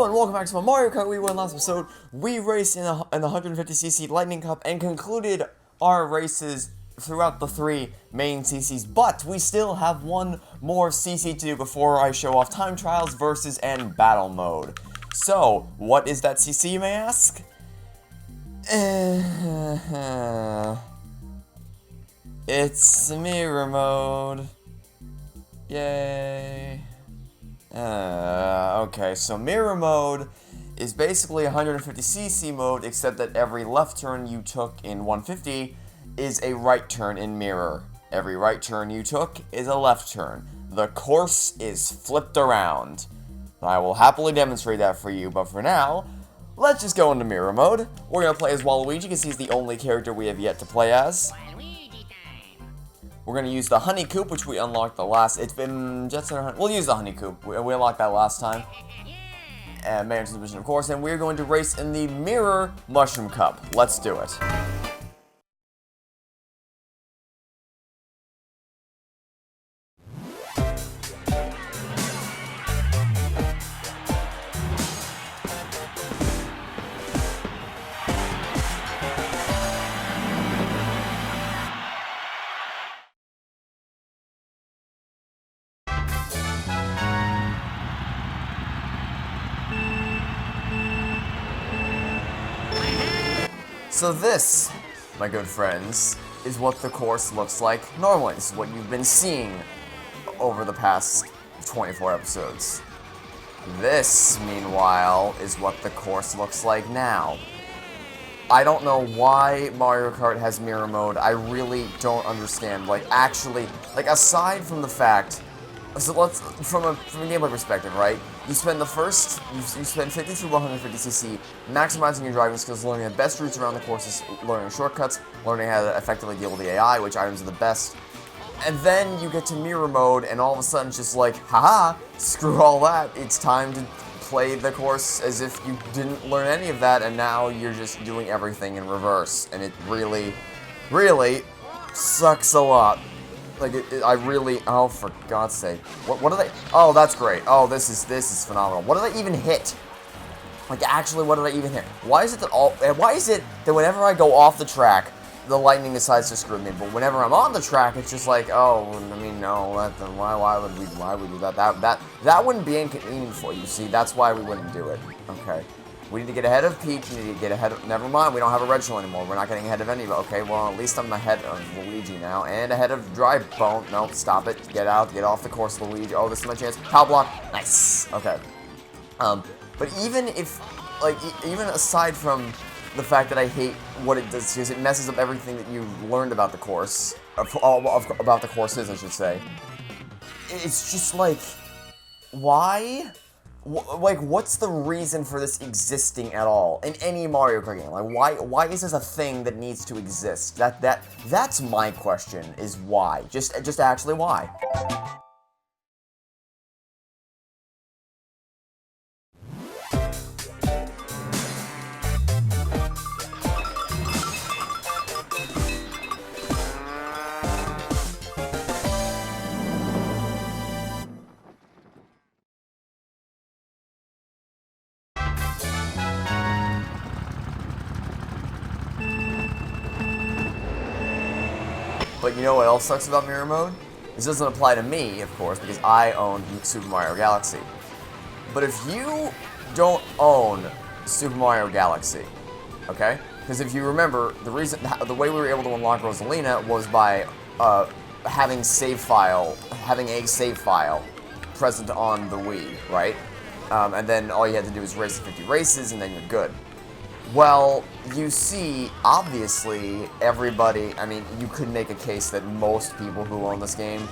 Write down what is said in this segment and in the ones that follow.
Hello and welcome back to my Mario Kart Wii. In last episode, we raced in the 150cc Lightning Cup and concluded our races throughout the 3 main CCs, but we still have one more CC to do before I show off time trials, versus, and battle mode. So, what is that CC, you may ask? It's mirror mode. Yay. Okay, so mirror mode is basically 150cc mode, except that every left turn you took in 150 is a right turn in mirror. Every right turn you took is a left turn. The course is flipped around. I will happily demonstrate that for you, but for now, let's just go into mirror mode. We're going to play as Waluigi, because he's the only character we have yet to play as. We're going to use the Honey Coop, which we unlocked the last... It's been... Jet Center Honey... We'll use the Honey Coop. We unlocked that last time. And Mayor Transmission, of course. And we're going to race in the Mirror Mushroom Cup. Let's do it. So this, my good friends, is what the course looks like normally. This is what you've been seeing over the past 24 episodes. This, meanwhile, is what the course looks like now. I don't know why Mario Kart has mirror mode. I really don't understand. Like, actually, like, aside from the fact... So let's, from a gameplay perspective, right? You spend the first, you spend 50 through 150cc maximizing your driving skills, learning the best routes around the courses, learning shortcuts, learning how to effectively deal with the AI, which items are the best. And then you get to mirror mode, and all of a sudden it's just like, haha, screw all that, it's time to play the course as if you didn't learn any of that, and now you're just doing everything in reverse. And it really, really sucks a lot. Like, I really, oh, for God's sake. What are they, oh, that's great. Oh, this is phenomenal. What did I even hit? Like, actually, what did I even hit? Why is it that whenever I go off the track, the lightning decides to screw me, but whenever I'm on the track, it's just like, oh, I mean, no, why would we do that? That wouldn't be inconvenient for you, see, that's why we wouldn't do it. Okay. We need to get ahead of Peach, we need to get ahead of... Never mind, we don't have a red shell anymore. We're not getting ahead of anybody. Okay, well, at least I'm ahead of Luigi now. And ahead of Dry Bone. No, stop it. Get out. Get off the course, Luigi. Oh, this is my chance. Power block. Nice. Okay. But even if... Like, even aside from the fact that I hate what it does, because it messes up everything that you've learned about the course. About the courses, I should say. It's just like... Why... Like, what's the reason for this existing at all in any Mario Kart game? Like, why is this a thing that needs to exist? That's my question, is why. Just actually why. But you know what else sucks about mirror mode? This doesn't apply to me, of course, because I own Super Mario Galaxy. But if you don't own Super Mario Galaxy, okay? Because if you remember, the way we were able to unlock Rosalina was by having a save file present on the Wii, right? And then all you had to do is race 50 races, and then you're good. Well, you see, obviously, everybody, I mean, you could make a case that most people who own this game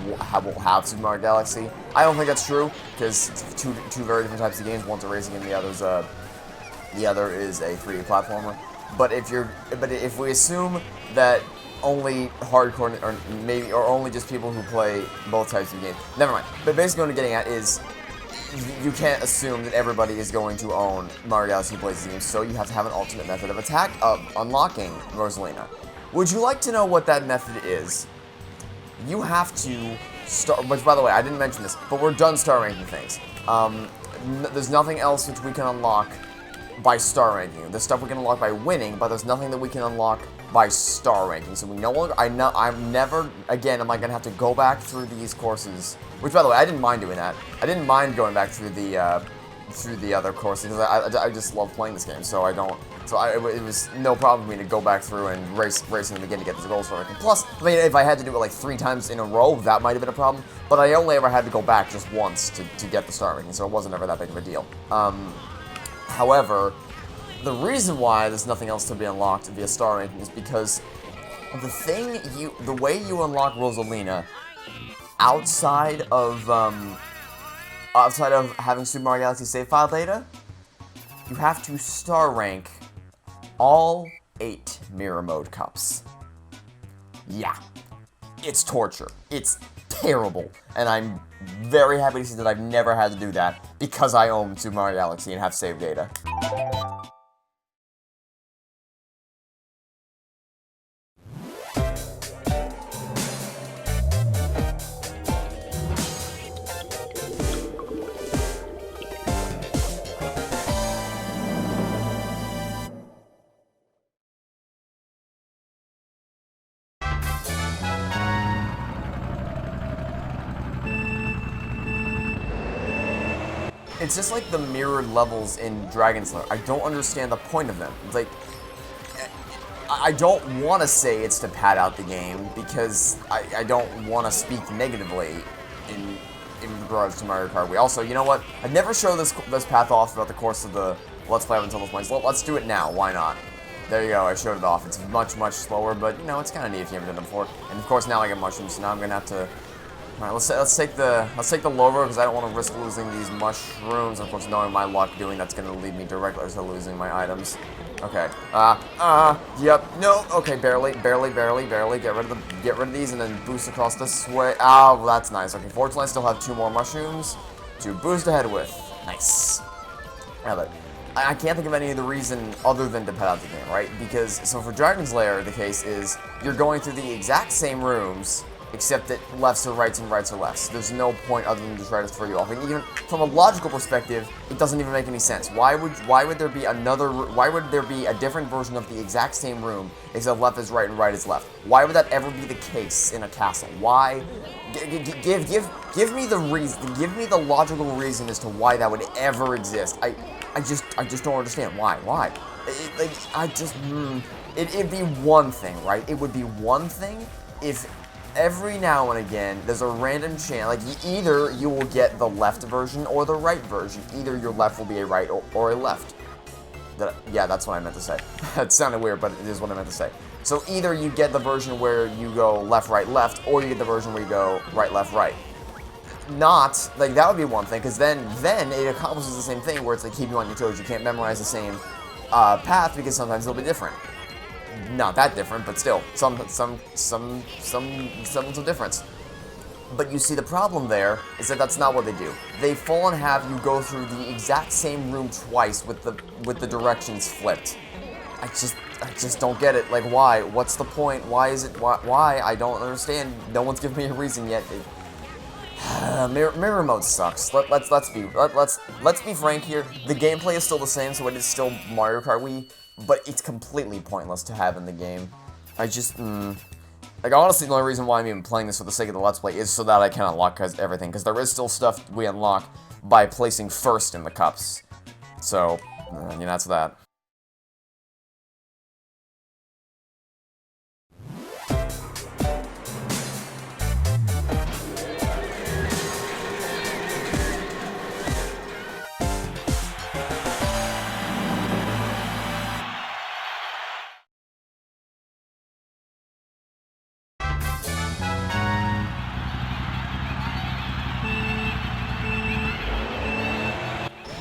will have Super Mario Galaxy. I don't think that's true, because it's two very different types of games. One's a racing game, the other is a 3D platformer. But if we assume that only hardcore, or only just people who play both types of games, never mind. But basically what I'm getting at is, you can't assume that everybody is going to own Mario Galaxy who plays the game, so you have to have an alternate method of unlocking Rosalina. Would you like to know what that method is? You have to start, which by the way, I didn't mention this, but we're done star ranking things. there's nothing else which we can unlock by star ranking. There's stuff we can unlock by winning, but there's nothing that we can unlock by star ranking. So we no longer, I'm never, again, am I gonna have to go back through these courses, which, by the way, I didn't mind doing that. I didn't mind going back through the other courses, because I just love playing this game, so it was no problem for me to go back through and race in the beginning to get the gold star ranking. Plus, I mean, if I had to do it like 3 times in a row, that might have been a problem, but I only ever had to go back just once to get the star ranking, so it wasn't ever that big of a deal. However, the reason why there's nothing else to be unlocked via star ranking is because the way you unlock Rosalina outside of having Super Mario Galaxy save file data, you have to star rank all 8 Mirror Mode cups. Yeah, it's torture. It's terrible, and I'm very happy to see that I've never had to do that because I own Super Mario Galaxy and have save data. It's just like the mirrored levels in Dragon Slayer. I don't understand the point of them. It's like, I don't want to say it's to pad out the game, because I don't want to speak negatively in regards to Mario Kart Wii. Also, you know what? I'd never show this path off throughout the course of the Let's Play up until this point. Let's do it now. Why not? There you go. I showed it off. It's much, much slower, but, you know, it's kind of neat if you haven't done it before. And, of course, now I get mushrooms, so now I'm going to have to... Alright, let's take the low road, because I don't want to risk losing these mushrooms. Of course, knowing my luck doing that's going to lead me directly to losing my items. Okay. Yep. No. Okay. Barely. Get rid of these, and then boost across this way. Ah, well, that's nice. Okay. Fortunately, I still have 2 more mushrooms to boost ahead with. Nice. Yeah, but I can't think of any other reason other than to pad out the game, right? Because so for Dragon's Lair, the case is you're going through the exact same rooms, except that lefts are rights and rights are lefts. There's no point other than to try to throw you off. And even from a logical perspective, it doesn't even make any sense. Why would there be a different version of the exact same room, except left is right and right is left? Why would that ever be the case in a castle? Why? Give me the reason. Give me the logical reason as to why that would ever exist. I just don't understand why. It'd be one thing, right? It would be one thing if every now and again, there's a random chance, like, either you will get the left version or the right version. Either your left will be a right or a left. Yeah, that's what I meant to say. It sounded weird, but it is what I meant to say. So either you get the version where you go left, right, left, or you get the version where you go right, left, right. Not, like, that would be one thing, because then it accomplishes the same thing, where it's like keep you on your toes. You can't memorize the same path, because sometimes it'll be different. Not that different, but still, some semblance of difference. But you see, the problem there is that that's not what they do. They full and have you go through the exact same room twice with the directions flipped. I just don't get it. Like, why? What's the point? Why is it? Why? I don't understand. No one's given me a reason yet. Mirror mode sucks. Let's be frank here. The gameplay is still the same, so it is still Mario Kart Wii. But it's completely pointless to have in the game. Like, honestly, the only reason why I'm even playing this for the sake of the Let's Play is so that I can unlock everything, because there is still stuff we unlock by placing first in the cups. So, yeah, that's that.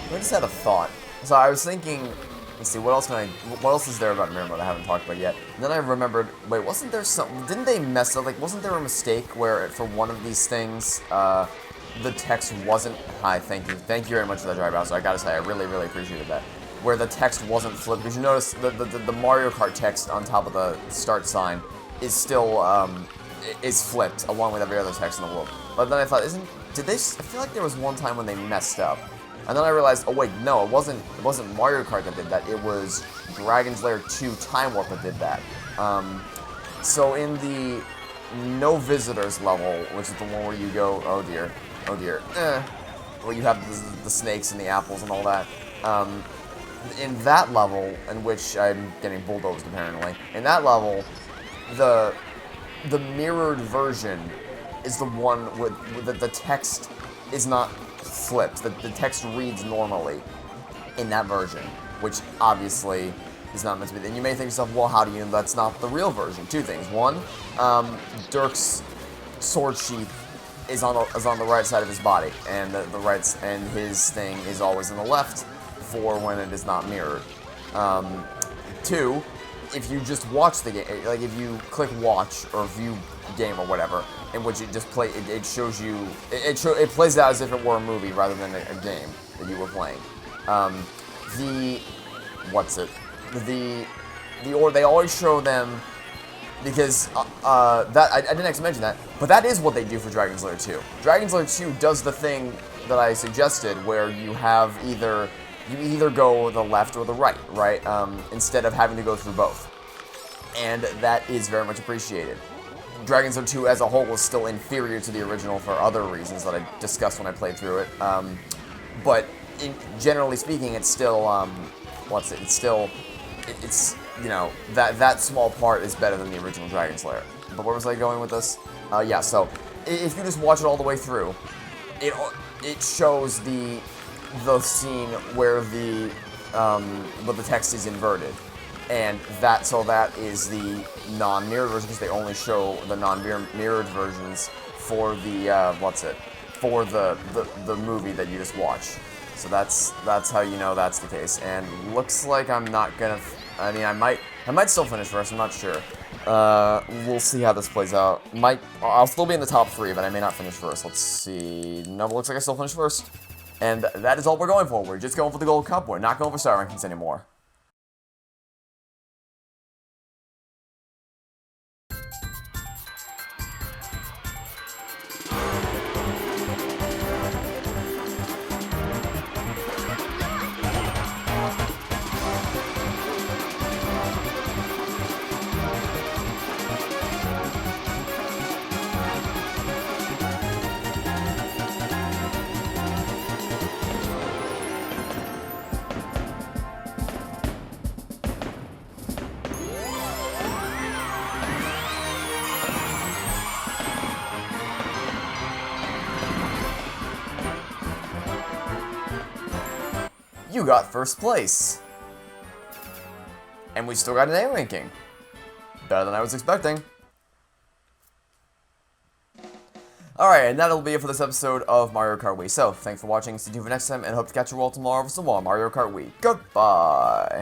I just had a thought. So I was thinking, let's see, what else is there about Mirror Mode I haven't talked about yet? And then I remembered, wait, wasn't there something, didn't they mess up, like, wasn't there a mistake where for one of these things, the text wasn't, hi, thank you very much for that dry browser, I gotta say, I really, really appreciated that. Where the text wasn't flipped, because you notice the Mario Kart text on top of the start sign is still, is flipped, along with every other text in the world. But then I thought, I feel like there was one time when they messed up. And then I realized, oh wait, no, it wasn't Mario Kart that did that. It was Dragon's Lair 2 Time Warp that did that. So in the no visitors level, which is the one where you go, oh dear, where you have the snakes and the apples and all that. In that level, in which I'm getting bulldozed apparently, in that level, the mirrored version is the one with the text is not flipped. The text reads normally in that version, which obviously is not meant to be. And you may think to yourself, well, how do you know that's not the real version? Two things. One, Dirk's sword sheath is on the right side of his body, and and his thing is always on the left for when it is not mirrored. Two, if you just watch the game, like if you click watch or view game or whatever, in which it just it shows you, it plays out as if it were a movie rather than a game that you were playing. They always show them, because that I didn't actually mention that, but that is what they do for Dragon's Lair 2. Dragon's Lair 2 does the thing that I suggested, where you have either go the left or the right, instead of having to go through both. And that is very much appreciated. Dragon's Lair 2 as a whole was still inferior to the original for other reasons that I discussed when I played through it. But generally speaking, it's still, it's you know, that small part is better than the original Dragon's Lair. But where was I going with this? Yeah, so if you just watch it all the way through, it shows the scene where the text is inverted, and that is the non-mirrored version, because they only show the non-mirrored versions for the for the movie that you just watched. So that's how you know that's the case. And looks like I'm not gonna. I mean, I might still finish first. I'm not sure. We'll see how this plays out. I'll still be in the top 3, but I may not finish first. Let's see. No, it looks like I still finished first. And that is all we're going for. We're just going for the Gold Cup. We're not going for star rankings anymore. You got first place. And we still got an A ranking. Better than I was expecting. Alright, and that'll be it for this episode of Mario Kart Wii. So, thanks for watching, stay tuned for next time, and hope to catch you all tomorrow for some more Mario Kart Wii. Goodbye!